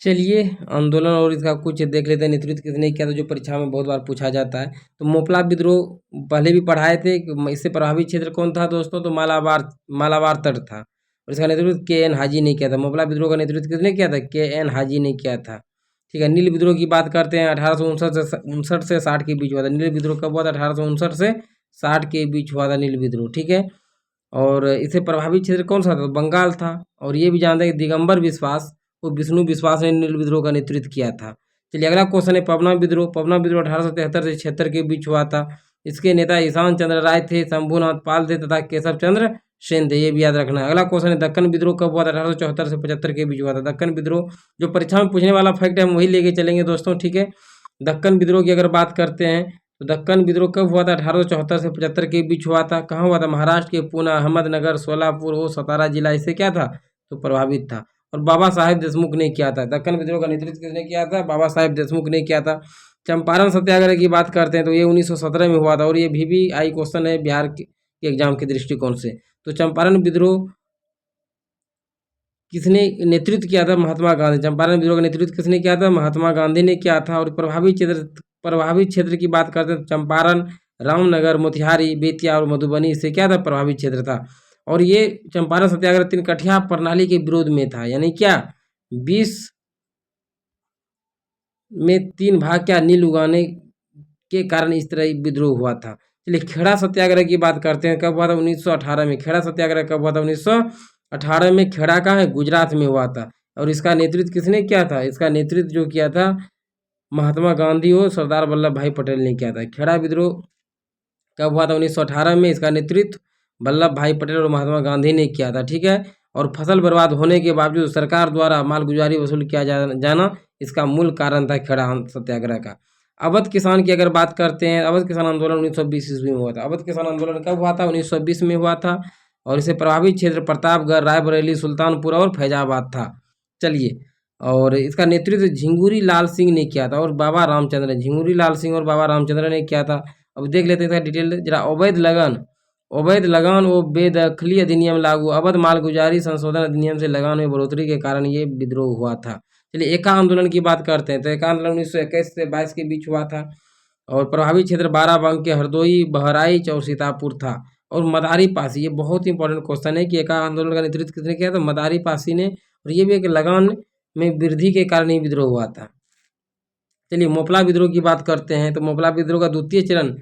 चलिए, आंदोलन और इसका कुछ देख लेते हैं। नेतृत्व किसने किया था, जो परीक्षा में बहुत बार पूछा जाता है। तो मोपला विद्रोह पहले भी पढ़ाए थे कि इससे प्रभावित क्षेत्र कौन था दोस्तों? तो मालाबार तट था। और इसका नेतृत्व के एन हाजी ने किया था। मोपला विद्रोह का नेतृत्व किसने किया था? के एन हाजी ने किया था। ठीक है, नील विद्रोह की बात करते हैं। 1859 से 60 के बीच हुआ था। नील विद्रोह कब हुआ था? 1859 से 60 के बीच हुआ था नील विद्रोह। ठीक है, और इसे प्रभावित क्षेत्र कौन सा था? बंगाल था। और ये भी जानते हैं कि दिगंबर विश्वास और विष्णु विश्वास ने नील विद्रोह का नेतृत्व किया था। चलिए, अगला क्वेश्चन है पवना विद्रोह। पवना विद्रोह 1873 से 76 के बीच हुआ था। इसके नेता ईशान चंद्र राय थे, शंभुनाथ पाल थे तथा केशव चंद्र सेन थे। ये भी याद रखना है। अगला क्वेश्चन है दक्कन विद्रोह कब हुआ था? 1874 से 75 के बीच हुआ था। दक्कन विद्रोह, जो परीक्षा में पूछने वाला फैक्ट है हम वही लेके चलेंगे दोस्तों। ठीक है, दक्कन विद्रोह की अगर बात करते हैं तो दक्कन विद्रोह कब हुआ था? 1874 से 75 के बीच हुआ था। कहाँ हुआ था? महाराष्ट्र के पूना, अहमदनगर, सोलापुर और सतारा जिला इससे क्या था? तो प्रभावित था। और बाबा साहेब देशमुख ने किया था। दक्कन विद्रोह का नेतृत्व किसने किया था? बाबा साहेब देशमुख ने किया था। चंपारण सत्याग्रह की बात करते हैं तो ये 1917 में हुआ था। और ये भी आई क्वेश्चन है बिहार के एग्जाम के दृष्टिकोण से। तो चंपारण विद्रोह किसने नेतृत्व किया था? महात्मा गांधी। चंपारण विद्रोह का नेतृत्व किसने किया था? महात्मा गांधी ने किया था। और प्रभावित क्षेत्र की बात करते हैं, चंपारण, रामनगर, मोतिहारी, बेतिया और मधुबनी इससे क्या था? प्रभावित क्षेत्र था। और ये चंपारण सत्याग्रह 3 कठिया प्रणाली के विरोध में था। यानी क्या? 20 में 3 भाग क्या नील उगाने के कारण इस तरह विद्रोह हुआ था। चलिए, खेड़ा सत्याग्रह की बात करते हैं। कब हुआ था? 1918 में। खेड़ा सत्याग्रह कब हुआ था? 1918 में। खेड़ा का है गुजरात में हुआ था। और इसका नेतृत्व किसने किया था? इसका नेतृत्व जो किया था महात्मा गांधी और सरदार वल्लभ भाई पटेल ने किया था। खेड़ा विद्रोह कब हुआ था? 1918 में। इसका नेतृत्व वल्लभ भाई पटेल और महात्मा गांधी ने किया था। ठीक है, और फसल बर्बाद होने के बावजूद सरकार द्वारा मालगुजारी वसूल किया जाना इसका मूल कारण था खेड़ा सत्याग्रह का। अवध किसान की अगर बात करते हैं, अवध किसान आंदोलन 1920 ईस्वी में हुआ था। अवध किसान आंदोलन कब हुआ था? 1920 में हुआ था। और इसे प्रभावित क्षेत्र प्रतापगढ़, रायबरेली, सुल्तानपुर और फैजाबाद था। चलिए, और इसका नेतृत्व झिंगुरी लाल सिंह ने किया था और बाबा रामचंद्र, झिंगुरी लाल सिंह और बाबा रामचंद्र ने किया था। अब देख लेते हैं इसका डिटेल जरा। अवैध लगान व बेदखली अधिनियम लागू। अवध मालगुजारी संशोधन अधिनियम से लगान में बढ़ोतरी के कारण ये विद्रोह हुआ था। चलिए, एका आंदोलन की बात करते हैं। तो एका आंदोलन 1921 से 22 के बीच हुआ था। और प्रभावित क्षेत्र बाराबंकी, हरदोई, बहराइच और सीतापुर था। और मदारी पासी, ये बहुत इंपॉर्टेंट क्वेश्चन है कि एका आंदोलन का नेतृत्व किसने किया था? मदारी पासी ने। और ये भी एक लगान में वृद्धि के कारण ही विद्रोह हुआ था। चलिए, मोपला विद्रोह की बात करते हैं। तो मोपला विद्रोह का द्वितीय चरण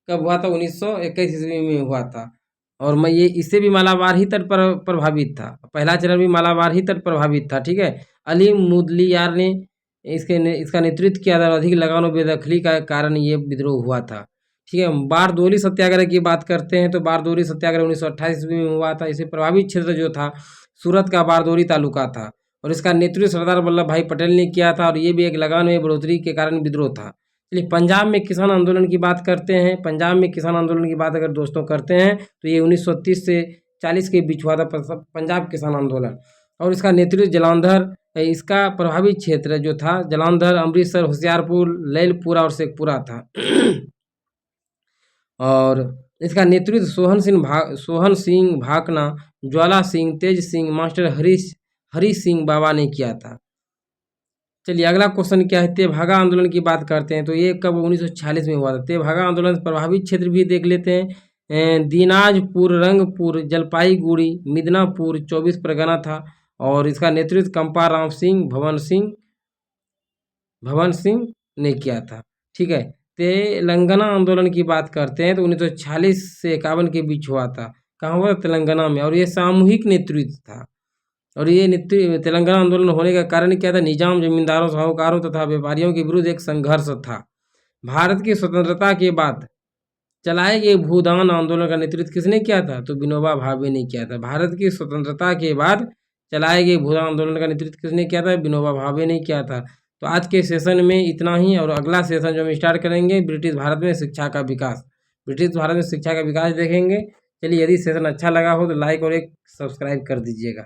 कब हुआ था? 1921 ईस्वी में हुआ था। और मैं ये इससे भी मालाबार ही तट पर प्रभावित था। पहला चरण भी मालाबार ही तट प्रभावित था, ठीक है। अली मुदलियार ने इसका नेतृत्व किया था और अधिक लगान और बेदखली का कारण ये विद्रोह हुआ था, ठीक है। बारदोली सत्याग्रह की बात करते हैं तो बारदोली सत्याग्रह 1928 ईस्वी में हुआ था। इसे प्रभावित क्षेत्र जो था सूरत का बारदोली तालुका था और इसका नेतृत्व सरदार वल्लभ भाई पटेल ने किया था और ये भी एक लगान में बढ़ोतरी के कारण विद्रोह था। चलिए पंजाब में किसान आंदोलन की बात करते हैं। पंजाब में किसान आंदोलन की बात अगर दोस्तों करते हैं तो ये 1930 से 40 के बीच हुआ था पंजाब किसान आंदोलन और इसका नेतृत्व जालंधर, इसका प्रभावित क्षेत्र जो था जालंधर, अमृतसर, होशियारपुर, लैलपुरा और शेखपुरा था। और इसका नेतृत्व सोहन सिंह भाकना, ज्वाला सिंह, तेज सिंह, मास्टर हरी सिंह बाबा ने किया था। चलिए अगला क्वेश्चन क्या है, तेभागा आंदोलन की बात करते हैं तो ये कब 1946 में हुआ था। तेभागा आंदोलन प्रभावित क्षेत्र भी देख लेते हैं। दीनाजपुर, रंगपुर, जलपाईगुड़ी, मिदनापुर 24 परगना था और इसका नेतृत्व कंपा राम सिंह भवन सिंह ने किया था, ठीक है। तेलंगाना आंदोलन की बात करते हैं तो 1946 से 51 के बीच हुआ था। कहाँ हुआ? तेलंगाना में। और ये सामूहिक नेतृत्व था और ये तेलंगाना आंदोलन होने का कारण क्या था? निजाम, जमींदारों, साहूकारों तथा व्यापारियों के विरुद्ध एक संघर्ष था। भारत की स्वतंत्रता के बाद चलाए गए भूदान आंदोलन का नेतृत्व किसने किया था? तो विनोबा भावे ने किया था। भारत की स्वतंत्रता के बाद चलाए गए भूदान आंदोलन का नेतृत्व किसने किया था? विनोबा भावे ने किया था। तो आज के सेशन में इतना ही और अगला सेशन जो हम स्टार्ट करेंगे ब्रिटिश भारत में शिक्षा का विकास। ब्रिटिश भारत में शिक्षा का विकास देखेंगे। चलिए यदि सेशन अच्छा लगा हो तो लाइक और एक सब्सक्राइब कर दीजिएगा।